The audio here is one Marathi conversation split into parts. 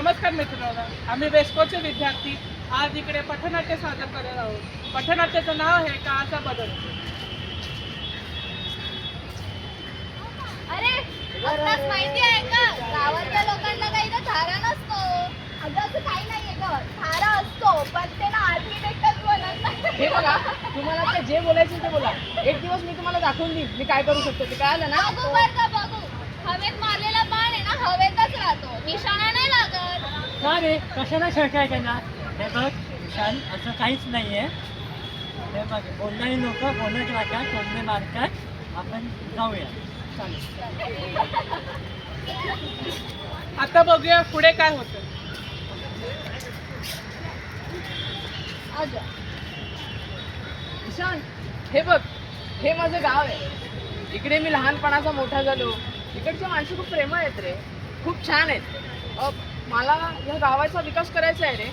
नमस्कार मित्रांनो, आम्ही वेस्कोचे विद्यार्थी आज इकडे पथनाट्य सादर करत आहोत. पथनाट्याचं नाव आहे काळाचा बदल. अरे आपणास माहिती आहे का, गावातल्या लोकांना काही ना थारा नसतो. अगं असं काही नाहीये ग, थारा असतो पण ते ना आर्किटेक्टच बनत नाही. हे बघा, तुम्हाला आता जे बोलायचं ते बोला. एक दिवस मी तुम्हाला दाखवून देईन मी काय करू शकतो ते. कळालं ना? बघू बरं का बघू. हवेत मारलेला बाण आहे ना हवेतच राहतो, निशाणा नाही लागत. का रे कशाला शंका त्यांना? हे बघ विशाल, असं काहीच नाही आहे. हे बघ बोलणारी लोक बोलत राहतात, तोंडे मारतात. आपण जाऊया. चालेल. आता बघूया पुढे काय होतं. ईशान, हे बघ, हे माझं गाव आहे. इकडे मी लहानपणाचा मोठा झालो. इकडचे माणसं खूप प्रेमळ आहेत रे, खूप छान आहेत. मला या गावाचा विकास करायचा आहे रे,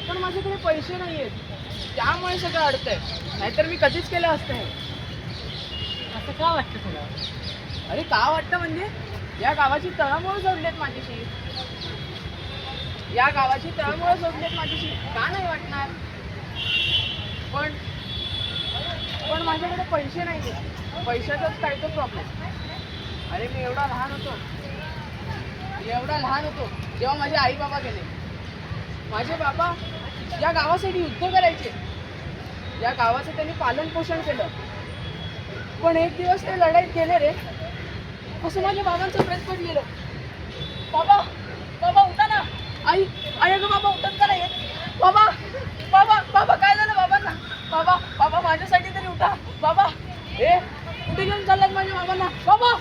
पण माझ्याकडे पैसे नाही आहेत. त्यामुळे सगळं अडतंय, नाहीतर मी कधीच केलं असतं हे. असं का वाटतं तुला? अरे का वाटतं म्हणजे, या गावाची तळमळ जोडलेत माझ्याशी. या गावाची तळमळ जोडलेत माझ्याशी, का नाही वाटणार? पण पण माझ्याकडे पैसे नाही आहेत. पैशाचाच काय तो प्रॉब्लेम. अरे मी एवढा लहान होतो जेव्हा माझे आई बाबा गेले. माझे बाबा या गावासाठी युद्ध करायचे. या गावाचं त्यांनी पालन पोषण केलं. पण एक दिवस ते लढाईत गेले रे, असं माझ्या बाबांचं प्रेत पडलेलं. बाबा बाबा उठा ना. आई आई अगं बाबा उठत का नाही? बाबा बाबा बाबा काय झालं बाबांना? बाबा बाबा माझ्यासाठी तरी उठा. बाबा हे कुठे घेऊन चाललात माझ्या बाबांना? बाबा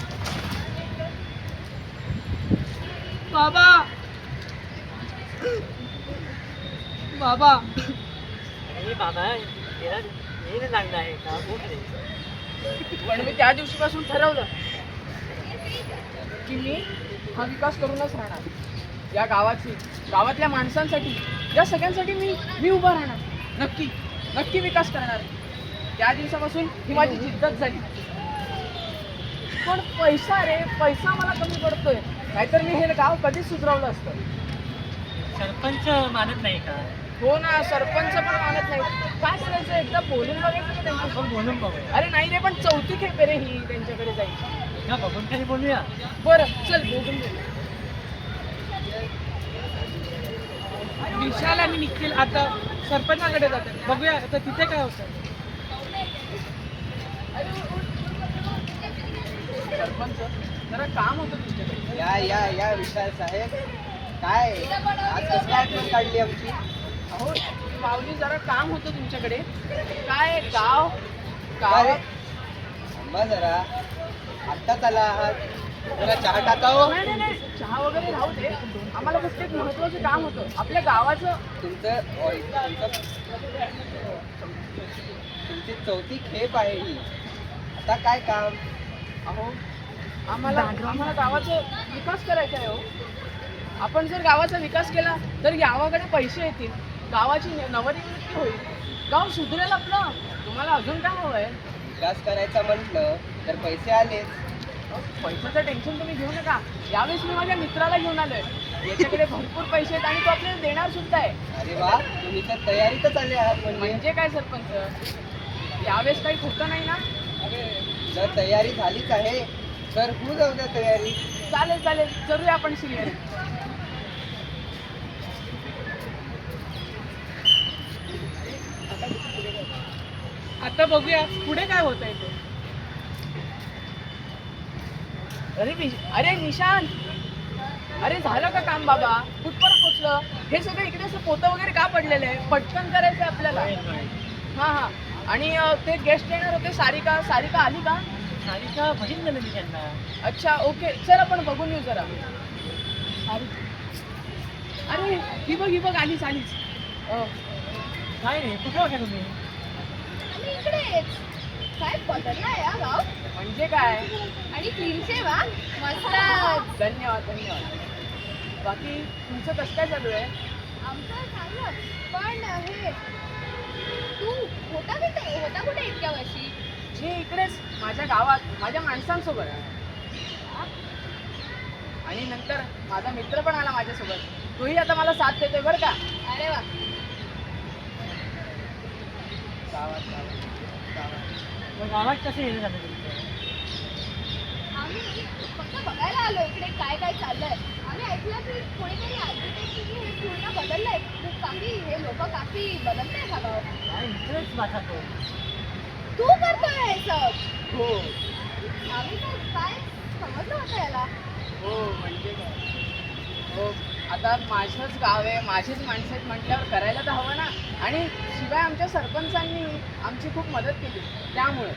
बाबा बाबा अरे बाबा, त्याला येणं लागलं आहे का? उठ रे. पण मी त्या दिवशीपासून ठरवलं की मी हा विकास करूनच राहणार. या गावातल्या माणसांसाठी, या सगळ्यांसाठी मी उभा राहणार. नक्की नक्की विकास करणार. त्या दिवसापासून ही माझी जिद्दच झाली. पण पैसा रे, पैसा मला कमी पडतोय. नाहीतर मी हे गाव कधीच सुधरवलं असतं. सरपंच मानत नाही का? हो ना, सरपंच पण मानत नाही. काय करायचं, एकदा बोलून बघायचं का त्यांच्यासोबत? आपण बोलून बघूया. अरे नाही रे, पण चौथी खेप आहे रे ही त्यांच्याकडे जाईल. का बघून तरी बोलूया. बरं चल बोलून बोलू. विशाल आणि निखिल आता सरपंचाकडे जातात. बघूया आता तिथे काय होतं. सरपंच जरा काम होतं तुमच्याकडे. या विशाल साहेब, काय आज कसं काय आठवण काढली आमची? अहो माऊली, जरा काम होतं तुमच्याकडे. काय गाव काय रे? गाव थांबा जरा, आत्ताच आला आहात, जरा चहा टाकावं. नाही, चहा वगैरे राहू दे. आम्हाला फक्त एक महत्वाचं काम होतं आपल्या गावाचं. तुमची चौथी खेप आहे ही. आता काय काम? अहो आम्हाला गावाचा विकास करायचा आहे. हो, आपण जर गावाचा विकास केला तर गावाकडे पैसे येतील, गावाची नवनिर्मिती होईल, गाव सुधरेल आपलं. तुम्हाला अजून काय हवं आहे? विकास करायचा म्हटलं तर पैसे आलेच. पैशाचं टेन्शन तुम्ही घेऊ नका. यावेळेस मी माझ्या मित्राला घेऊन आलोय. याच्याकडे भरपूर पैसे आहेत आणि तो आपल्याला देणार सुद्धा आहे. अरे वा, तुम्ही तर तयारीतच आले आहात. म्हणजे म्हणजे काय सरपंच, यावेळेस काही खोटं नाही ना? जर तयारी झालीच आहे तर होऊ जाऊ द्या तयारी. चालेल जरूया आपण सिनियर. आता बघूया पुढे काय होत आहे ते. अरे निशांत, अरे झालं का काम बाबा? कुठपर्यंत पोचलं? हे सगळं इकडे असं पोतं वगैरे का पडलेलं आहे? पटकन करायचं आहे आपल्याला. हां आणि ते गेस्ट येणार होते, सारिका आली का? सारिका बघितलं मी त्यांना. अच्छा ओके, चल आपण बघून येऊ जरा. अरे ही बघ आलीच. काय रे, कुठे होता तुम्ही? आम्ही इकडेच. काय बदलला या गाव म्हणजे काय? आणि क्लीन सेवा मस्त. धन्यवाद. बाकी तुमचं कसं काय चालू आहे? आमचं चांगलं. पण हे तू होता कुठे इतक्या वर्षी? मी इकडेच माझ्या गावात माझ्या माणसांसोबत. आणि आणि नंतर माझा मित्र पण आला माझ्यासोबत, तोही आता मला साथ देतोय बरं का. अरे वा. मग गावात कसं येणं झालं तुमचं? आम्ही फक्त बघायला आलो इकडे काय काय चाललंय. आम्ही ऐकलं की कोणीतरी आर्किटेक्टनी हे पूर्ण बदललंय. खूप काफी हे लोक काफी बदलताय हा गाव. काय इंटरेस्ट माझा तो. तू करतोय हे सब. हो आम्ही तर काय समजलं होतं याला. हो म्हणजे काय, हो आता माझंच गाव आहे, माझीच माणसं आहेत म्हटल्यावर करायला तर हवं ना. आणि शिवाय आमच्या सरपंचांनी आमची खूप मदत केली त्यामुळे.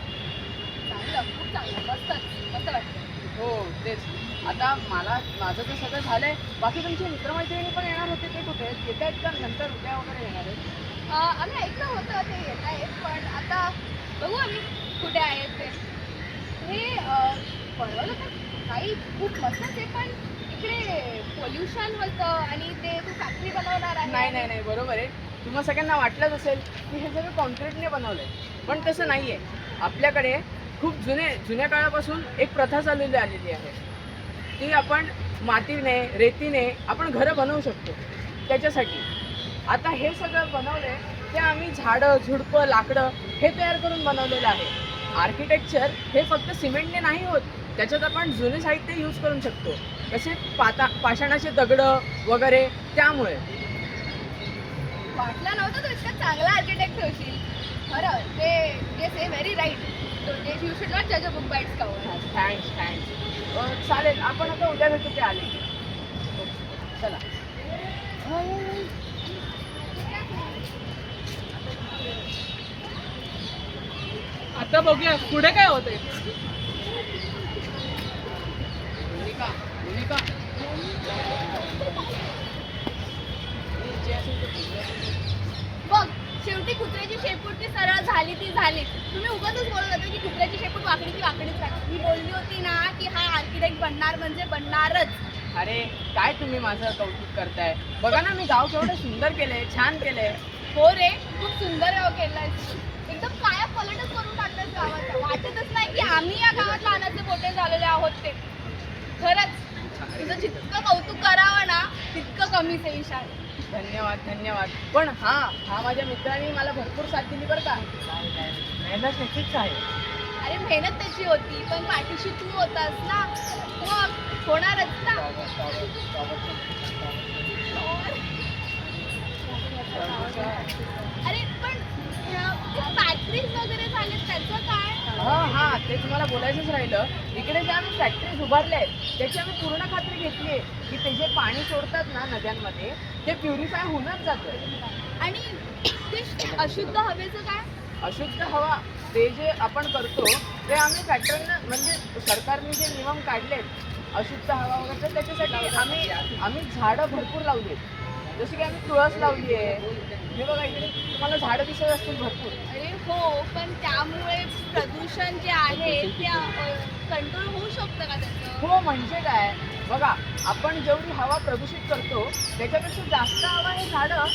चांगलं, खूप चांगलं, मस्त वाटतं. हो तेच. आता माझं तर सगळं झालंय. बाकी तुमचे मित्रमैत्रिणी पण येणार होते, ते कुठे आहेत? येत आहेत का नंतर उद्या वगैरे येणार आहेत? आम्ही ऐकलं होतं ते येत आहेत, पण आता बघू आम्ही कुठे आहेत ते. हे पळवलं तर काही खूप मस्तच आहे, पण इकडे पोल्युशन होतं आणि ते तू फॅक्टरी बनवणार आहे. नाही बरोबर आहे. तुम्हा सगळ्यांना वाटलंच असेल की हे सगळं कॉन्क्रीटने बनवलंय, पण तसं नाहीये. आपल्याकडे खूप जुन्या काळापासून एक प्रथा चाललेली आलेली आहे. ती आपण मातीने रेतीने आपण घरं बनवू शकतो. त्याच्यासाठी आता हे सगळं बनवलंय ते आम्ही झाडं झुडपं लाकडं हे तयार करून बनवलेलं आहे. आर्किटेक्चर हे फक्त सिमेंटने नाही होत, त्याच्यात आपण जुने साहित्य यूज करू शकतो. कसे पाषाणाचे दगडं वगैरे. त्यामुळे वाटलं नव्हतं तू इतका चांगला आर्किटेक्ट होशील. खरं ते yes a very right. You should not जज a book by its cover. Thanks. चालेल, आपण आता उद्या भेटू ते आले. चला. आता बघूया पुढे काय होतंय. मोनिका बघ, शेवटी कुत्र्याची शेपूट ती सरळ झाली ती झाली. तुम्ही उगाचच बोलत होता की कुत्र्याची शेपूट वाकडी की वाकडीच राहते. मी बोलली होती ना की हा आर्किटेक्ट बनणार म्हणजे बनणारच. अरे काय तुम्ही माझं कौतुक करताय. बघा ना, मी गाव केवढं सुंदर केलंय, छान केलंय. हो रे, खूप सुंदर गाव केलंय. एकदम काया पलटच करून टाकतात गावाचा. वाटतच नाही की आम्ही या गावात लहानाचे मोठे झालेले आहोत ते. खरंच तुझं जितकं कौतुक करावं ना तितकं कमीच आहे ईशान. धन्यवाद. पण हा माझ्या मित्रांनी मला भरपूर साथ दिली बरं का. काय मेहनत त्याचीच आहे. अरे मेहनत त्याची होती, पण पाठीशी तू होतास ना, मग होणारच ना. अरे पण फॅक्टरीज वगैरे झालेत त्याचं काय? हा ते तुम्हाला बोलायचंच राहिलं. इकडे जे आम्ही फॅक्टरीज उभारल्या आहेत त्याची आम्ही पूर्ण खात्री घेतली आहे की ते जे पाणी सोडतात ना नद्यांमध्ये ते प्युरिफाय होऊनच जातं. आणि ते अशुद्ध हवेचं काय? अशुद्ध हवा ते जे आपण करतो ते आम्ही फॅक्टरींना म्हणजे सरकारने जे नियम काढलेत अशुद्ध हवा वगैरे तर त्याच्यासाठी आम्ही झाडं भरपूर लावली आहेत. जसं की आम्ही तुळस लावली आहे. हे बघा इकडे तुम्हाला झाडं दिसत असतील भरपूर. अरे हो, पण त्यामुळे प्रदूषण जे आहे ते कंट्रोल होऊ शकतं का त्याचं? हो म्हणजे काय, बघा आपण जेवढी हवा प्रदूषित करतो त्याच्यापेक्षा जास्त हवा हे झाडं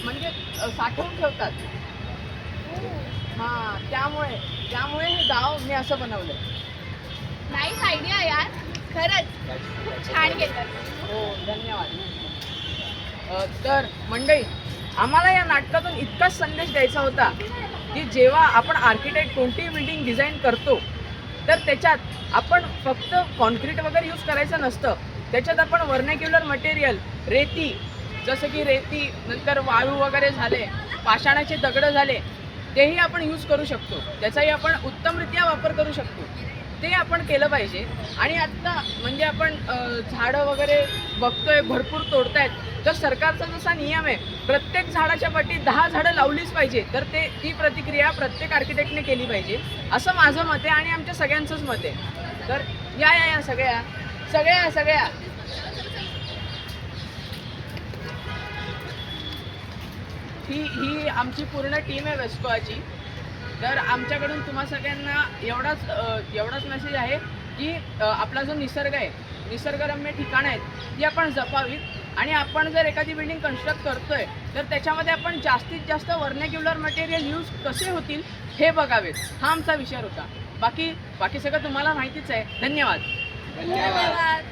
म्हणजे साठवून ठेवतात. त्यामुळे हे गाव मी असं बनवलं. नाईस आयडिया यार, खरंच खूप छान केलं. हो धन्यवाद. तर मंडळी, आम्हाला या नाटकातून इतकाच संदेश द्यायचा होता की जेव्हा आपण आर्किटेक्ट कोणतीही बिल्डिंग डिझाईन करतो तर त्याच्यात आपण फक्त कॉन्क्रीट वगैरे यूज करायचं नसतं. त्याच्यात आपण व्हर्नॅक्युलर मटेरियल रेती, जसं की रेती नंतर वाळू वगैरे झाले, पाषाणाचे दगडं झाले, तेही आपण यूज करू शकतो. त्याचाही आपण उत्तमरित्या वापर करू शकतो. ते आपण केलं पाहिजे. आणि आत्ता म्हणजे आपण झाडं वगैरे बघतोय भरपूर तोडतायत. तर सरकारचा जसा नियम आहे प्रत्येक झाडाच्या पाठी 10 झाडं लावलीच पाहिजे, तर ती प्रतिक्रिया प्रत्येक आर्किटेक्टने केली पाहिजे असं माझं मत आहे आणि आमच्या सगळ्यांचंच मत आहे. तर या सगळ्या ही आमची पूर्ण टीम आहे वेस्कोची. तर आमच्याकडून तुम्हा सगळ्यांना एवढाच मेसेज आहे की आपला जो निसर्ग आहे, निसर्गरम्य ठिकाणं आहेत ती आपण जपावीत. आणि आपण जर एखादी बिल्डिंग कन्स्ट्रक्ट करतोय तर त्याच्यामध्ये आपण जास्तीत जास्त व्हर्नॅक्युलर मटेरियल यूज कसे होतील हे बघावेत. हा आमचा विचार होता. बाकी सगळं तुम्हाला माहितीच आहे. धन्यवाद. धन्यवाद.